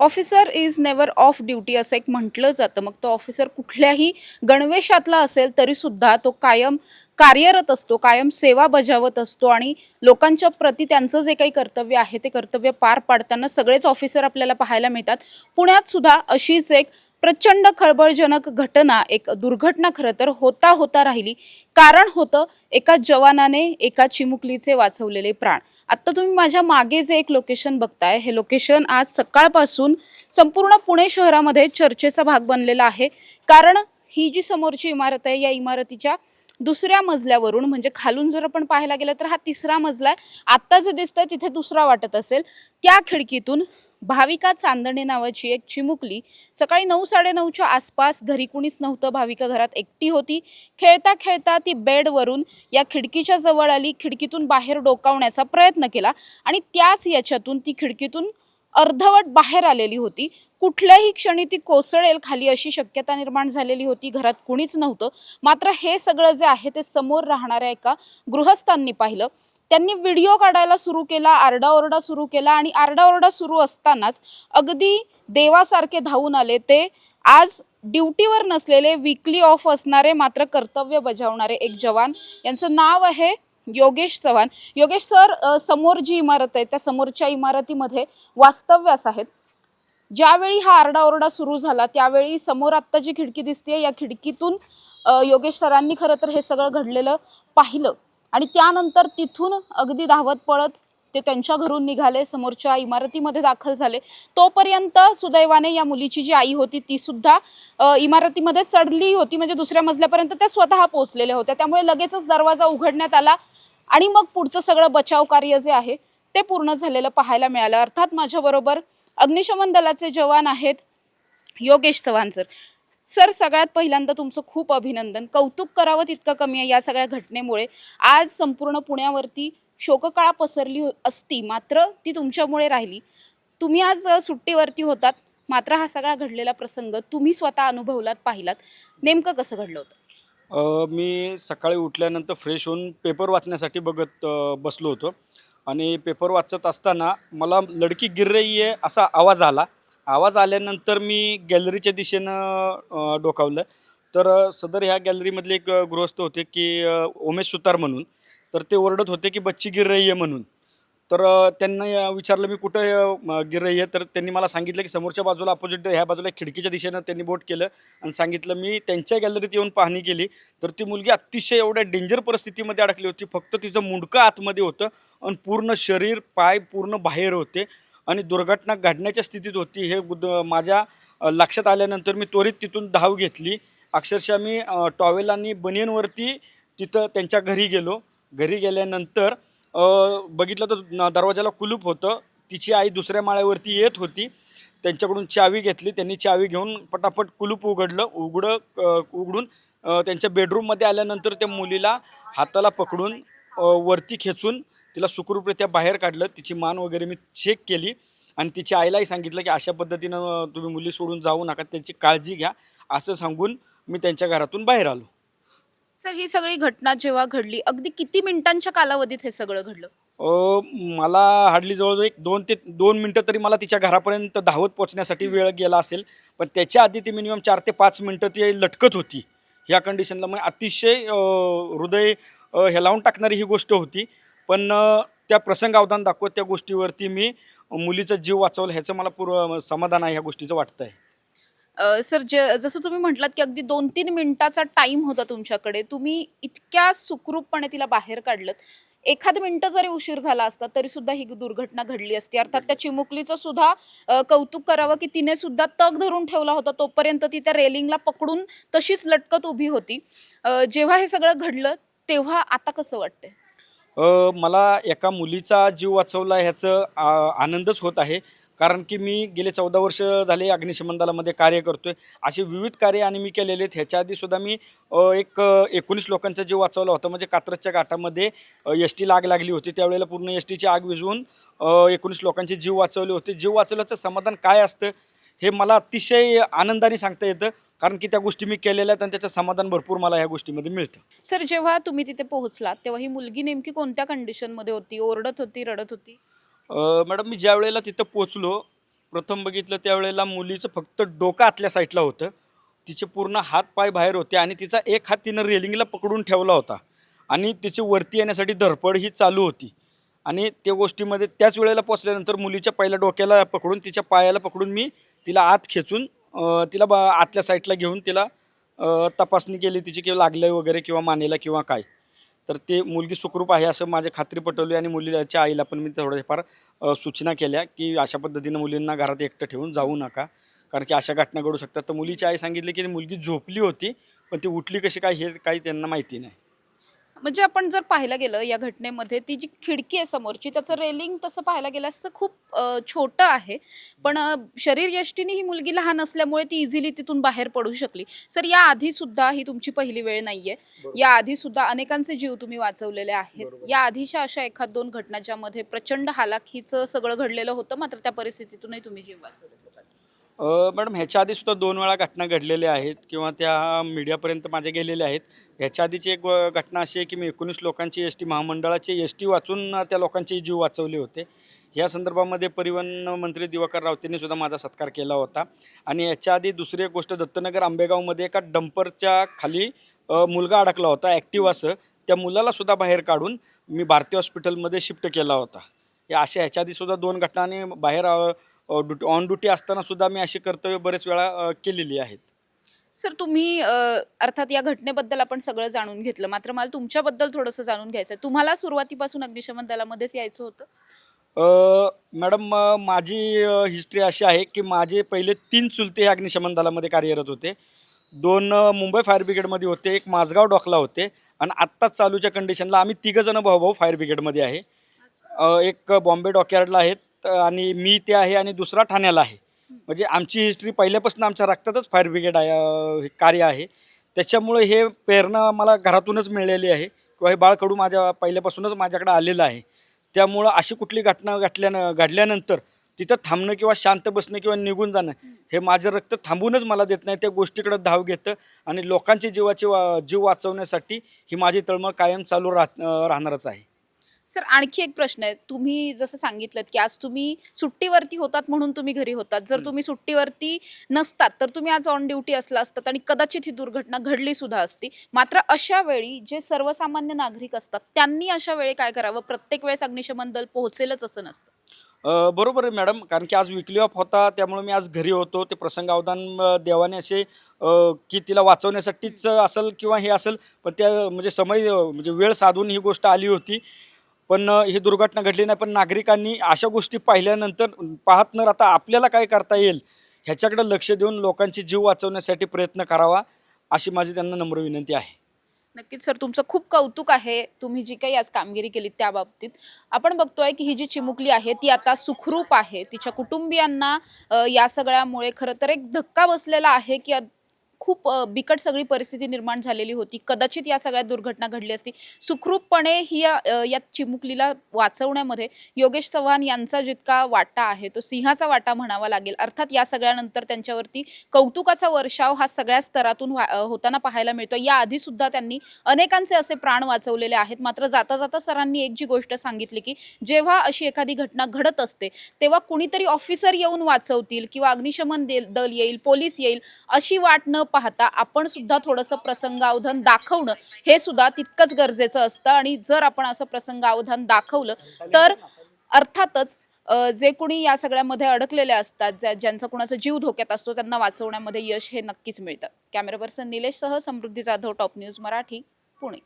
Officer is never of duty असं एक म्हटलं जातं. मग तो ऑफिसर कुठल्याही गणवेशातला असेल तरी सुद्धा तो कायम कार्यरत असतो, कायम सेवा बजावत असतो आणि लोकांच्या प्रती त्यांचं जे काही कर्तव्य आहे ते कर्तव्य पार पाडताना सगळेच ऑफिसर आपल्याला पाहायला मिळतात. पुण्यात सुद्धा अशीच एक प्रचंड खळबळजनक घटना, एक दुर्घटना खरं तर होता होता राहिली. कारण होतं एका जवानाने एका चिमुकलीचे वाचवलेले प्राण. आत्ता तुम्ही माझ्या मागे जे एक लोकेशन बघताय, हे लोकेशन आज सकाळपासून संपूर्ण पुणे शहरामध्ये चर्चेचा भाग बनलेला आहे. कारण ही जी समोरची इमारत आहे, या इमारतीच्या दुसऱ्या मजल्यावरून, म्हणजे खालून जर आपण पाहायला गेलं तर हा तिसरा मजला आहे. आत्ता जे दिसतंय तिथे दुसरा वाटत असेल, त्या खिडकीतून भाविका चांदणे नावाची एक चिमुकली सकाळी 9-9:30च्या आसपास, घरी कुणीच नव्हतं, भाविका घरात एकटी होती. खेळता खेळता ती बेडवरून या खिडकीच्या जवळ आली, खिडकीतून बाहेर डोकावण्याचा प्रयत्न केला आणि त्याच याच्यातून ती खिडकीतून अर्धवट बाहेर आलेली होती. कुठल्याही क्षणी ती कोसळेल खाली अशी शक्यता निर्माण झालेली होती. घरात कुणीच नव्हतं. मात्र हे सगळं जे आहे ते समोर राहणाऱ्या एका गृहस्थांनी पाहिलं. त्यांनी व्हिडिओ काढायला सुरू केला, आरडाओरडा सुरू केला आणि आरडाओरडा सुरू असतानाच अगदी देवासारखे धावून आले ते आज ड्युटीवर नसलेले, वीकली ऑफ असणारे मात्र कर्तव्य बजावणारे एक जवान. यांचं नाव आहे योगेश चव्हाण. योगेश सर, समोर जी इमारत आहे त्या समोरच्या इमारतीमध्ये वास्तव्यास आहेत. ज्यावेळी हा आरडाओरडा सुरू झाला त्यावेळी समोर आत्ता जी खिडकी दिसते या खिडकीतून योगेश सरांनी खरं तर हे सगळं घडलेलं पाहिलं आणि त्यानंतर तिथून अगदी धावत पळत ते त्यांच्या घरून निघाले, समोरच्या इमारतीमध्ये दाखल झाले. तोपर्यंत सुदैवाने या मुलीची जी आई होती ती सुद्धा इमारतीमध्ये चढली होती, म्हणजे दुसऱ्या मजल्यापर्यंत त्या स्वतः पोहोचलेल्या होत्या. त्यामुळे लगेचच दरवाजा उघडण्यात आला आणि मग पुढचं सगळं बचाव कार्य जे आहे ते पूर्ण झालेलं पाहायला मिळालं. अर्थात माझ्याबरोबर अग्निशमन दलाचे जवान आहेत योगेश चव्हाण सर. सर, सगळ्यात पहिल्यांदा तुमचं खूप अभिनंदन. कौतुक करावं तितकं कमी आहे. या सगळ्या घटनेमुळे आज संपूर्ण पुण्यावरती शोककळा पसरली असती, मात्र ती तुमच्यामुळे राहिली. तुम्ही आज सुट्टीवरती होतात, मात्र हा सगळा घडलेला प्रसंग तुम्ही स्वतः अनुभवलात, पाहिलात. नेमकं कसं घडलं होतं? मी सकाळी उठल्यानंतर फ्रेश होऊन पेपर वाचण्यासाठी बसलो होतो आणि पेपर वाचत असताना मला लडकी गिर रही है असा आवाज आला. आवाज आल्यानंतर मी गॅलरीच्या दिशेनं डोकावलं. तर सदर ह्या गॅलरीमधले एक गृहस्थ होते की उमेश सुतार म्हणून. तर ते ओरडत होते की बच्ची गिर रही है म्हणून. तर त्यांना विचारलं मी कुठं गिर रही है, तर त्यांनी मला सांगितलं की समोरच्या बाजूला अपोजिट ह्या बाजूला खिडकीच्या दिशेनं त्यांनी बोट केलं आणि सांगितलं. मी त्यांच्या गॅलरीत येऊन पाहणी केली तर ती मुलगी अतिशय एवढ्या डेंजर परिस्थितीमध्ये अडकली होती. फक्त तिचं मुंडकं आतमध्ये होतं आणि पूर्ण शरीर, पाय पूर्ण बाहेर होते आणि दुर्घटना घडण्याच्या स्थितीत होती. हे माझ्या लक्षात आल्यानंतर मी त्वरित तिथून धाव घेतली. अक्षरशः मी टॉवेल आणि बनियनवरती तिथं त्यांच्या घरी गेलो. घरी गेल्यानंतर बघितलं तर दरवाजाला कुलूप होतं. तिची आई दुसऱ्या माळ्यावरती येत होती. त्यांच्याकडून चावी घेतली. त्यांनी चावी घेऊन पटापट कुलूप उघडून त्यांच्या बेडरूममध्ये आल्यानंतर त्या मुलीला हाताला पकडून वरती खेचून तिला सुखरूपरित्या बाहेर काढलं. तिची मान वगैरे मी चेक केली आणि तिच्या आईलाही सांगितलं की अशा पद्धतीनं तुम्ही मुली सोडून जाऊ नका, त्यांची काळजी घ्या, असं सांगून मी त्यांच्या घरातून बाहेर आलो. सर, ही सगळी घटना जेव्हा घडली, अगदी किती मिनिटांच्या कालावधीत हे सगळं घडलं? मला हार्डली जवळजवळ एक 2 ते 2 मिनटं तरी मला तिच्या घरापर्यंत धावत पोहोचण्यासाठी वेळ गेला असेल. पण त्याच्या आधी ती मिनिमम 4 ते 5 मिनटं ती लटकत होती ह्या कंडिशनला. मग अतिशय हृदय हेलावून टाकणारी ही गोष्ट होती. पण त्या प्रसंगावधान दाखवत त्या गोष्टीवरती मी मुलीचा जीव वाचवला ह्याचं मला पूर्ण समाधान आहे ह्या गोष्टीचं वाटतं आहे. सर, जसं तुम्ही म्हटलात की अगदी 2-3 मिनिटाचा टाइम होता तुमच्याकडे. तुम्ही इतक्या सुखरूपपणे तिला बाहेर काढलत. एखाद मिनिटं जरी उशीर झाला असता तरी सुद्धा ही दुर्घटना घडली असती. अर्थात त्या चिमुकलीचं सुद्धा कौतुक करावं की तिने सुद्धा तग धरून ठेवला होता. तोपर्यंत ती त्या रेलिंगला पकडून तशीच लटकत उभी होती. जेव्हा हे सगळं घडलं तेव्हा आता कसं वाटतंय? मला एका मुलीचा जीव वाचवला ह्याचं आनंदच होत आहे. कारण की मी गेले 14 वर्ष झाले अग्निशमन दलामध्ये कार्य करतोय. असे विविध कार्य आणि मी केलेले आहेत. ह्याच्या आधीसुद्धा मी 19 लोकांचा जीव वाचवला होता. म्हणजे कात्रजच्या घाटामध्ये एस-टीला आग लागली होती. त्यावेळेला पूर्ण एस-टीची आग विझवून 19 लोकांचे जीव वाचवले होते. जीव वाचवल्याचं समाधान काय असतं हे मला अतिशय आनंदाने सांगता येतं. कारण की त्या गोष्टी मी केलेल्या आहेत आणि त्याचं समाधान भरपूर मला ह्या गोष्टीमध्ये मिळतं. सर, जेव्हा तुम्ही तिथे पोहोचलात तेव्हा ही मुलगी नेमकी कोणत्या कंडिशनमध्ये होती? ओरडत होती, रडत होती? मॅडम, मी ज्या वेळेला तिथं पोचलो प्रथम बघितलं त्यावेळेला मुलीचं फक्त डोकं आतल्या साईडला होतं, तिचे पूर्ण हात पाय बाहेर होते आणि तिचा एक हात तिनं रेलिंगला पकडून ठेवला होता आणि तिची वरती येण्यासाठी धडपड ही चालू होती. आणि त्या गोष्टीमध्ये त्याच वेळेला पोचल्यानंतर मुलीच्या पहिल्या डोक्याला पकडून तिच्या पायाला पकडून मी तिला आत खेचून तिला आतल्या साईडला घेऊन तिला तपासणी केली तिची, किंवा लागलं वगैरे किंवा मानेला किंवा काय. तर ते मुलगी सुखरूप आहे असं माझी खात्री पटवली आणि मुलीच्या आईला पण मी थोड्याफार सूचना केल्या की अशा पद्धतीनं मुलींना घरात एकटं ठेवून जाऊ नका, कारण की अशा घटना घडू शकतात. तर मुलीची आई सांगितली की मुलगी झोपली होती, पण ती उठली कशी काय हे काही त्यांना माहिती नाही. म्हणजे आपण जर पाहायला गेलं या घटनेमध्ये ती जी खिडकी आहे समोरची त्याचं रेलिंग तसं पाहायला गेलं असतं खूप छोटं आहे, पण शरीरयष्टीने ही मुलगी लहान असल्यामुळे ती इझिली तिथून बाहेर पडू शकली. सर, या आधी सुद्धा ही तुमची पहिली वेळ नाहीये, या आधी सुद्धा अनेकांचे जीव तुम्ही वाचवलेले आहेत. या आधीच्या अशा एखाद दोन घटना ज्यामध्ये प्रचंड हालाखीचं सगळं घडलेलं होतं, मात्र त्या परिस्थितीतूनही तुम्ही जीव वाचवले? मॅडम, ह्याच्या आधीसुद्धा 2 वेळा घटना घडलेल्या आहेत किंवा त्या मीडियापर्यंत माझ्या गेलेल्या आहेत. ह्याच्या आधीची एक घटना अशी आहे की मी 19 लोकांची एस टी महामंडळाची एस टी वाचून त्या लोकांचे जीव वाचवले होते. या संदर्भामध्ये परिवहन मंत्री दिवाकर रावतेंनी सुद्धा माझा सत्कार केला होता. आणि याच्या आधी दुसरी एक गोष्ट, दत्तनगर आंबेगावमध्ये एका डंपरच्या खाली मुलगा अडकला होता ॲक्टिवासह. त्या मुलालासुद्धा बाहेर काढून मी भारती हॉस्पिटलमध्ये शिफ्ट केला होता. या अशा ह्याच्या आधीसुद्धा 2 घटना आणि बाहेर ऑन ड्युटी असताना सुद्धा मी अशी कर्तव्य बरेच वेळा केलेली आहेत. सर, तुम्ही अर्थात या घटनेबद्दल आपण सगळं जाणून घेतलं, मात्र मला तुमच्याबद्दल थोडंसं जाणून घ्यायचं आहे. तुम्हाला सुरुवातीपासून अग्निशमन दलामध्येच यायचं होतं? मॅडम, माझी हिस्ट्री अशी आहे की माझे पहिले 3 चुलते हे अग्निशमन दलामध्ये कार्यरत होते. 2 मुंबई फायर ब्रिगेडमध्ये होते, 1 माझगाव डॉकला होते आणि आत्ताच चालूच्या कंडिशनला आम्ही 3 जण भाऊ फायर ब्रिगेडमध्ये आहे. एक बॉम्बे डॉकयार्डला आहेत आणि मी ते आहे आणि दुसरा ठाण्याला आहे. म्हणजे आमची हिस्ट्री पहिल्यापासून आमच्या रक्तातच फायर ब्रिगेड आहे, कार्य आहे. त्याच्यामुळे हे प्रेरणा मला घरातूनच मिळालेली आहे किंवा हे बाळकडू माझ्या पहिल्यापासूनच माझ्याकडे आलेलं आहे. त्यामुळं अशी कुठली घटना घडल्यानंतर तिथं थांबणं किंवा शांत बसणं किंवा निघून जाणं हे माझं रक्त थांबूनच मला देत नाही. त्या गोष्टीकडे धाव घेतं आणि लोकांची जीव वाचवण्यासाठी ही माझी तळमळ कायम चालू राहणारच आहे. सर, आणखी एक प्रश्न आहे. तुम्ही जसं सांगितलं की आज तुम्ही सुट्टीवरती होतात म्हणून तुम्ही घरी होतात. जर तुम्ही सुट्टीवरती नसतात तर तुम्ही आज ऑन ड्युटी असला असतात आणि कदाचित ही दुर्घटना घडली सुद्धा असती. मात्र अशा वेळी जे सर्वसामान्य नागरिक असतात त्यांनी अशा वेळी काय करावं? प्रत्येक वेळेस अग्निशमन दल पोहोचेलच असं नसतं. बरोबर आहे मॅडम, कारण की आज विकली ऑफ होता त्यामुळे मी आज घरी होतो. ते प्रसंगावधान देवाने असे की तिला वाचवण्यासाठीच असेल किंवा हे असेल, पण त्या म्हणजे म्हणजे वेळ साधून ही गोष्ट आली होती. पण ही दुर्घटना घडली नाही. पण नागरिकांनी अशा गोष्टी पाहिल्यानंतर पाहत न राहता आपल्याला काय करता येईल ह्याच्याकडे लक्ष देऊन लोकांचे जीव वाचवण्यासाठी प्रयत्न करावा, अशी माझी त्यांना नम्र विनंती आहे. नक्कीच सर, तुमचं खूप कौतुक आहे. तुम्ही जी काही आज कामगिरी केली त्या बाबतीत. आपण बघतोय की ही जी चिमुकली आहे ती आता सुखरूप आहे. तिच्या कुटुंबियांना या सगळ्यामुळे खरं तर एक धक्का बसलेला आहे की खूप बिकट सगळी परिस्थिती निर्माण झालेली होती. कदाचित या सगळ्या दुर्घटना घडली असती. सुखरूपपणे ही या चिमुकलीला वाचवण्यामध्ये योगेश चव्हाण यांचा जितका वाटा आहे तो सिंहाचा वाटा म्हणावा लागेल. अर्थात या सगळ्यानंतर त्यांच्यावरती कौतुकाचा वर्षाव हा सगळ्या स्तरातून होताना पाहायला मिळतो. या आधी सुद्धा त्यांनी अनेकांचे असे प्राण वाचवलेले आहेत. मात्र जाता जाता सरांनी एक जी गोष्ट सांगितली की जेव्हा अशी एखादी घटना घडत असते तेव्हा कुणीतरी ऑफिसर येऊन वाचवतील किंवा अग्निशमन दल येईल, पोलीस येईल, अशी वाट न पाहता आपण सुद्धा थोडंसं प्रसंगावधान दाखवणं हे सुद्धा तितकंच गरजेचं असतं. आणि जर आपण असं प्रसंगावधान दाखवलं तर अर्थातच जे कोणी या सगळ्यामध्ये अडकलेले असतात, ज्यांचा कुणाचा जीव धोक्यात असतो, त्यांना वाचवण्यामध्ये यश हे नक्कीच मिळतं. कॅमेरा पर्सन निलेशसह समृद्धी जाधव, टॉप न्यूज मराठी, पुणे.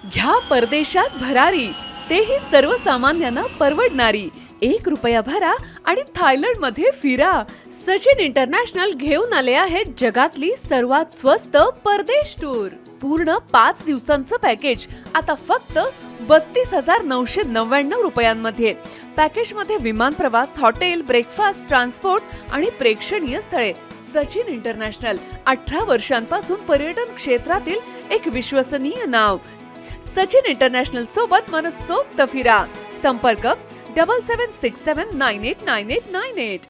घ्या परदेशात भरारी, तेही सर्वसामान्यांना परवडणारी. 1 रुपया भरा आणि थायलंडमध्ये फिरा. सचिन इंटरनॅशनल घेऊन आले आहेत जगातली सर्वात स्वस्त परदेश टूर. पूर्ण 5 दिवसांचं पॅकेज आता फक्त 32,999 रुपयांमध्ये. पॅकेजमध्ये विमान प्रवास, हॉटेल, ब्रेकफास्ट, ट्रान्सपोर्ट आणि प्रेक्षणीय स्थळे. सचिन इंटरनॅशनल 18 वर्षांपासून पर्यटन क्षेत्रातील एक विश्वसनीय नाव. सचिन इंटरनॅशनल सोबत मनसोक्त फिरा. संपर्क 7767989898.